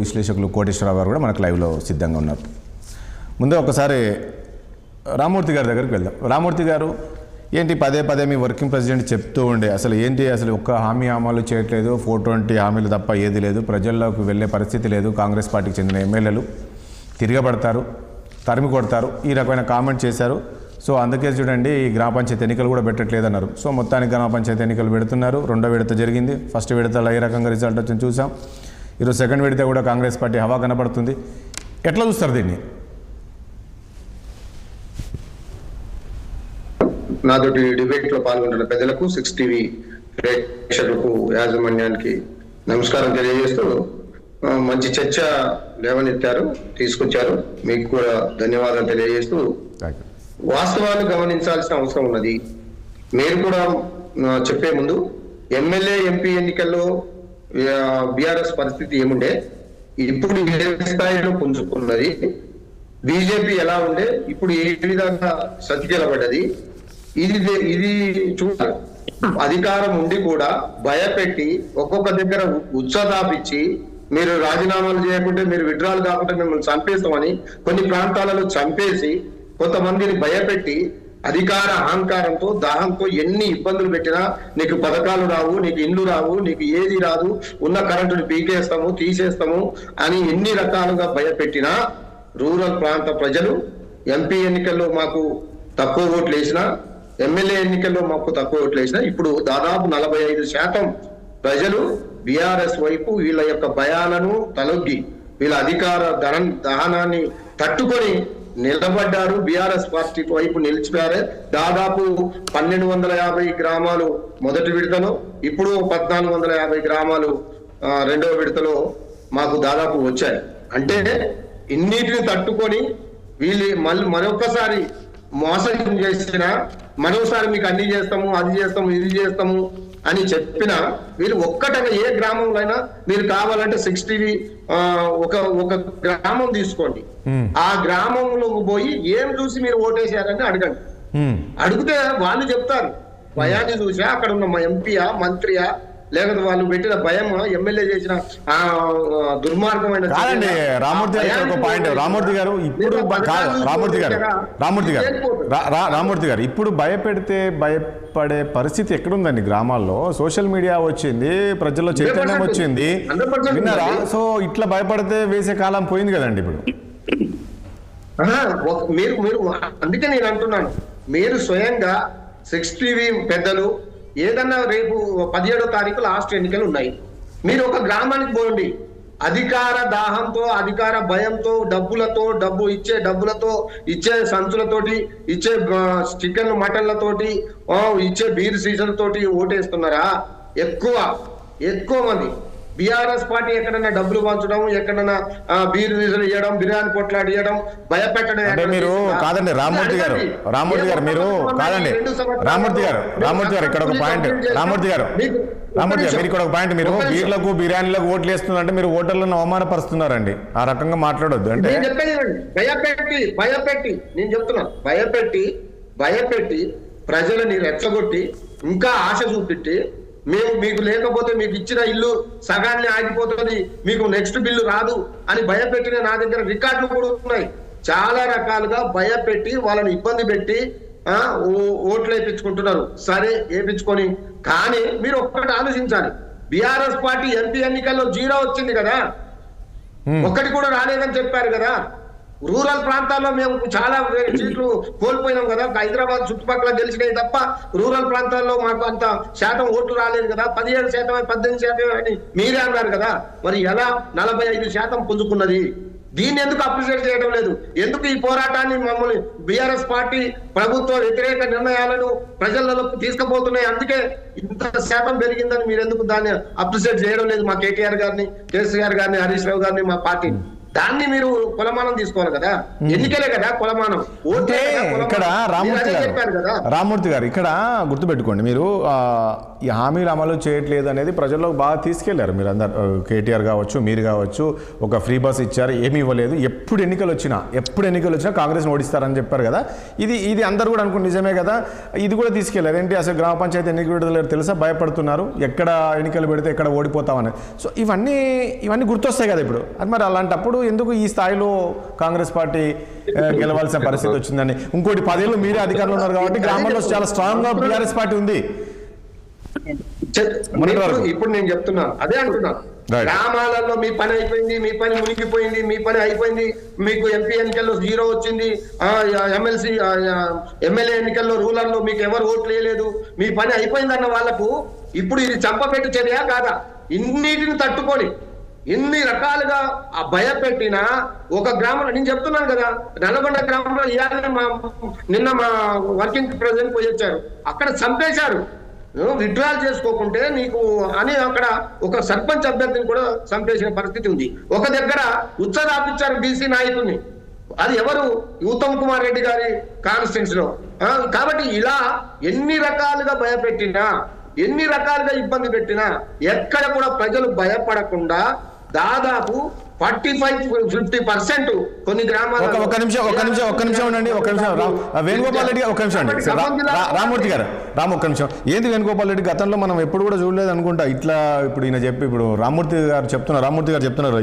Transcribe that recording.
విశ్లేషకులు కోటేశ్వరరావు గారు కూడా మనకు లైవ్లో సిద్ధంగా ఉన్నారు. ముందే ఒకసారి రామ్మూర్తి గారి దగ్గరికి వెళ్దాం. రామ్మూర్తి గారు, ఏంటి పదే పదే మీ వర్కింగ్ ప్రెసిడెంట్ చెప్తూ ఉండే అసలు ఒక్క హామీ అమలు చేయట్లేదు, 420 హామీలు తప్ప ఏది లేదు, ప్రజల్లోకి వెళ్ళే పరిస్థితి లేదు, కాంగ్రెస్ పార్టీకి చెందిన ఎమ్మెల్యేలు తిరగబడతారు, తరిమి కొడతారు, ఈ రకమైన కామెంట్ చేశారు. సో అందుకే చూడండి ఈ గ్రామ పంచాయతీ ఎన్నికలు కూడా పెట్టట్లేదు అన్నారు. సో మొత్తానికి గ్రామ పంచాయతీ ఎన్నికలు పెడుతున్నారు. 2వ విడత జరిగింది. ఫస్ట్ విడతలో ఏ రకంగా రిజల్ట్ వచ్చింది చూసాం. ఈరోజు 2nd విడత కూడా కాంగ్రెస్ పార్టీ హవా కనపడుతుంది. ఎట్లా చూస్తారు దీన్ని? నాతోటి డిబేట్లో పాల్గొంటున్న పెద్దలకు 6 టీవీ ప్రేక్షకులకు యాజమాన్యానికి నమస్కారం తెలియజేస్తూ మంచి చర్చ లేవనెత్తారు, తీసుకొచ్చారు. మీకు కూడా ధన్యవాదాలు తెలియజేస్తూ వాస్తవాలు గమనించాల్సిన అవసరం ఉన్నది. మీరు కూడా చెప్పే ముందు ఎమ్మెల్యే ఎంపీ ఎన్నికల్లో బీఆర్ఎస్ పరిస్థితి ఏముండే, ఇప్పుడు ఏ స్థాయిలో పుంజుకున్నది, బీజేపీ ఎలా ఉండే, ఇప్పుడు ఏ విధంగా సతికిలబడ్డది, ఇది చూడాలి. అధికారం ఉండి కూడా భయపెట్టి ఒక్కొక్క దగ్గర ఉత్సాహాపిచ్చి మీరు రాజీనామాలు చేయకుంటే, మీరు విడ్రాలు కాకుండా మిమ్మల్ని చంపేస్తామని కొన్ని ప్రాంతాలలో చంపేసి కొంతమందిని భయపెట్టి అధికార అహంకారంతో దాహంతో ఎన్ని ఇబ్బందులు పెట్టినా నీకు పథకాలు రావు, నీకు ఇండ్లు రావు, నీకు ఏది రాదు, ఉన్న కరెంటుని పీకేస్తాము తీసేస్తాము అని ఎన్ని రకాలుగా భయపెట్టినా రూరల్ ప్రాంత ప్రజలు ఎంపీ ఎన్నికల్లో మాకు తక్కువ ఓట్లు వేసినా, ఎమ్మెల్యే ఎన్నికల్లో మాకు తక్కువ ఓట్లు వేసినా ఇప్పుడు దాదాపు 45% ప్రజలు బీఆర్ఎస్ వైపు వీళ్ళ యొక్క భయాలను తలొగ్గి వీళ్ళ అధికార దహనాన్ని తట్టుకొని నిలబడ్డారు. బీఆర్ఎస్ పార్టీ వైపు నిలిచిపోయారు. దాదాపు 1250 గ్రామాలు మొదటి విడతలో, ఇప్పుడు 1450 గ్రామాలు 2వ విడతలో మాకు దాదాపు వచ్చాయి. అంటే ఇన్నిటిని తట్టుకొని వీళ్ళు మళ్ళీ మరొకసారి మోసం చేసిన, మరోసారి మీకు అన్ని చేస్తాము, అది చేస్తాము, ఇది చేస్తాము అని చెప్పిన వీళ్ళు ఒక్కటగా ఏ గ్రామంలో అయినా మీరు కావాలంటే 6 టీవీ ఒక గ్రామం తీసుకోండి, ఆ గ్రామంలో పోయి ఏం చూసి మీరు ఓటేసారని అడగండి. అడిగితే వాళ్ళు చెప్తారు. భయాన్ని చూసా, అక్కడ ఉన్న ఎంపీయా మంత్రియా, లేకపోతే వాళ్ళు పెట్టిన భయం, ఎమ్మెల్యే చేసిన దుర్మార్గమైన. కాదండి రామ్మూర్తి గారు, ఒక పాయింట్. రామ్మూర్తి గారు ఇప్పుడు భయపెడితే భయపడే పరిస్థితి ఎక్కడుందండి గ్రామాల్లో? సోషల్ మీడియా వచ్చింది, ప్రజల్లో చైతన్యం వచ్చింది, విన్నారా? సో ఇట్లా భయపడితే వేసే కాలం పోయింది కదండి ఇప్పుడు. మీరు అందుకే నేను అంటున్నాను, మీరు స్వయంగా 6 టీవీ పెద్దలు ఏదన్నా రేపు 17వ తారీఖు లాస్ట్ ఎన్నికలు ఉన్నాయి, మీరు ఒక గ్రామానికి పోండి. అధికార దాహంతో, అధికార భయంతో, డబ్బు ఇచ్చే సంచులతోటి, ఇచ్చే చికెన్ మటన్లతోటి, ఇచ్చే బీర్ సీజన్లతోటి ఓటేస్తున్నారా? ఎక్కువ మంది బీఆర్ఎస్ పార్టీ ఎక్కడన్నా డబ్బులు పంచడం, ఎక్కడన్నా బీర్ సీజన్ ఇవ్వడం, బిర్యానీ పొట్లాడి ఇవ్వడం, భయపెట్టడం. అంటే మీరు కాదండి రామ్మూర్తి గారు మీరు కాదండి రామ్మూర్తి గారు ఇక్కడ ఒక పాయింట్. రామ్మూర్తి గారు మీరు ఇక్కడ ఒక పాయింట్. మీరు బీర్లకు బిర్యానీలకు ఓట్లు వేస్తున్నారంటే మీరు ఓటర్లను అవమానపరుస్తున్నారండి. ఆ రకంగా మాట్లాడొద్దు. అంటే భయపెట్టి నేను చెప్తున్నా, భయపెట్టి ప్రజలని రెచ్చగొట్టి ఇంకా ఆశ చూపెట్టి, మీకు లేకపోతే మీకు ఇచ్చిన ఇల్లు సగాన్ని ఆగిపోతుంది, మీకు నెక్స్ట్ బిల్లు రాదు అని భయపెట్టిన నా దగ్గర రికార్డులు కూడా ఉన్నాయి. చాలా రకాలుగా భయపెట్టి వాళ్ళని ఇబ్బంది పెట్టి ఓట్లు వేయించుకుంటున్నారు. సరే వేయించుకొని, కానీ మీరు ఒక్కటి ఆలోచించాలి, బీఆర్ఎస్ పార్టీ ఎంపీ ఎన్నికల్లో 0 వచ్చింది కదా, ఒక్కటి కూడా రాలేదని చెప్పారు కదా. రూరల్ ప్రాంతాల్లో మేము చాలా సీట్లు కోల్పోయినాం కదా, హైదరాబాద్ చుట్టుపక్కల గెలిచినాయి తప్ప రూరల్ ప్రాంతాల్లో మాకు అంత శాతం ఓట్లు రాలేదు కదా. 17%, 18% అని మీరే అన్నారు కదా. మరి ఎలా 45% పుంజుకున్నది? దీన్ని ఎందుకు అప్రిషియేట్ చేయడం లేదు? ఎందుకు ఈ పోరాటాన్ని మమ్మల్ని బీఆర్ఎస్ పార్టీ ప్రభుత్వ వ్యతిరేక నిర్ణయాలను ప్రజలలోకి తీసుకుపోతున్నాయి, అందుకే ఇంత శాతం పెరిగిందని మీరు ఎందుకు దాన్ని అప్రిషియేట్ చేయడం లేదు? మా కేటీఆర్ గారిని, కేసీఆర్ గారిని, హరీష్ రావు గారిని, మా పార్టీని దాన్ని మీరు కొలమానం తీసుకోవాలి కదా. ఎన్నికలే కదా కొలమానం. ఇక్కడ రామ్మూర్తి గారు ఇక్కడ గుర్తుపెట్టుకోండి, మీరు ఈ హామీలు అమలు చేయట్లేదు అనేది ప్రజల్లోకి బాగా తీసుకెళ్లారు. మీరు అందరు కేటీఆర్ కావచ్చు, మీరు కావచ్చు, ఒక ఫ్రీ బస్ ఇచ్చారు, ఏమీ ఇవ్వలేదు. ఎప్పుడు ఎన్నికలు వచ్చినా కాంగ్రెస్ని ఓడిస్తారని చెప్పారు కదా. ఇది అందరు కూడా అనుకుని నిజమే కదా. ఇది కూడా తీసుకెళ్లారు. ఏంటి అసలు గ్రామ పంచాయతీ ఎన్నికలు విడుదల తెలుసా, భయపడుతున్నారు, ఎక్కడ ఎన్నికలు పెడితే ఎక్కడ ఓడిపోతామని. సో ఇవన్నీ గుర్తొస్తాయి కదా ఇప్పుడు. అది మరి అలాంటప్పుడు ఎందుకు ఈ స్థాయిలో కాంగ్రెస్ పార్టీ గెలవాల్సిన పరిస్థితి వచ్చిందని. ఇంకోటి 10 ఏళ్ళు మీరే అధికారంలో ఉన్నారు కాబట్టి గ్రామాల్లో చాలా స్ట్రాంగ్ గా బీఆర్ఎస్ పార్టీ ఉంది. ఇప్పుడు నేను చెప్తున్నా, అదే అంటున్నా. గ్రామాలలో మీ పని అయిపోయింది, మీ పని మునిగిపోయింది, మీ పని అయిపోయింది, మీకు ఎంపీ ఎన్నికల్లో 0 వచ్చింది, ఎమ్మెల్యే ఎన్నికల్లో రూరల్లో మీకు ఎవరు ఓట్లు వేయలేదు, మీ పని అయిపోయిందన్న వాళ్ళకు ఇప్పుడు ఇది చంపపెట్టు చర్య కాదా? ఇన్నిటిని తట్టుకొని ఎన్ని రకాలుగా ఆ భయపెట్టినా ఒక గ్రామంలో, నేను చెప్తున్నాను కదా, నల్గొండ గ్రామంలో నిన్న మా వర్కింగ్ ప్రెసిడెంట్ పోయి వచ్చారు, అక్కడ చంపేశారు. విత్డ్రాల్ చేసుకోకుంటే నీకు అని అక్కడ ఒక సర్పంచ్ అభ్యర్థిని కూడా చంపేసిన పరిస్థితి ఉంది. ఒక దగ్గర ఉత్సదాపించారు బీసీ నాయకుడిని, అది ఎవరు? ఉత్తమ్ కుమార్ రెడ్డి గారి కాన్స్టిట్యూన్స్ లో. కాబట్టి ఇలా ఎన్ని రకాలుగా భయపెట్టినా, ఎన్ని రకాలుగా ఇబ్బంది పెట్టినా ఎక్కడ కూడా ప్రజలు భయపడకుండా దాదాపు 45-50% కొన్ని గ్రామాలు. ఒక్క నిమిషం ఉండండి. వేణుగోపాల్ రెడ్డి గారు ఒక్క నిమిషం అండి. రామూర్తి గారు ఒక్క నిమిషం. ఏంది వేణుగోపాల్ రెడ్డి గతంలో మనం ఎప్పుడు కూడా చూడలేదు అనుకుంటా ఇట్లా. ఇప్పుడు ఈయన ఇప్పుడు రామూర్తి గారు చెప్తున్నారు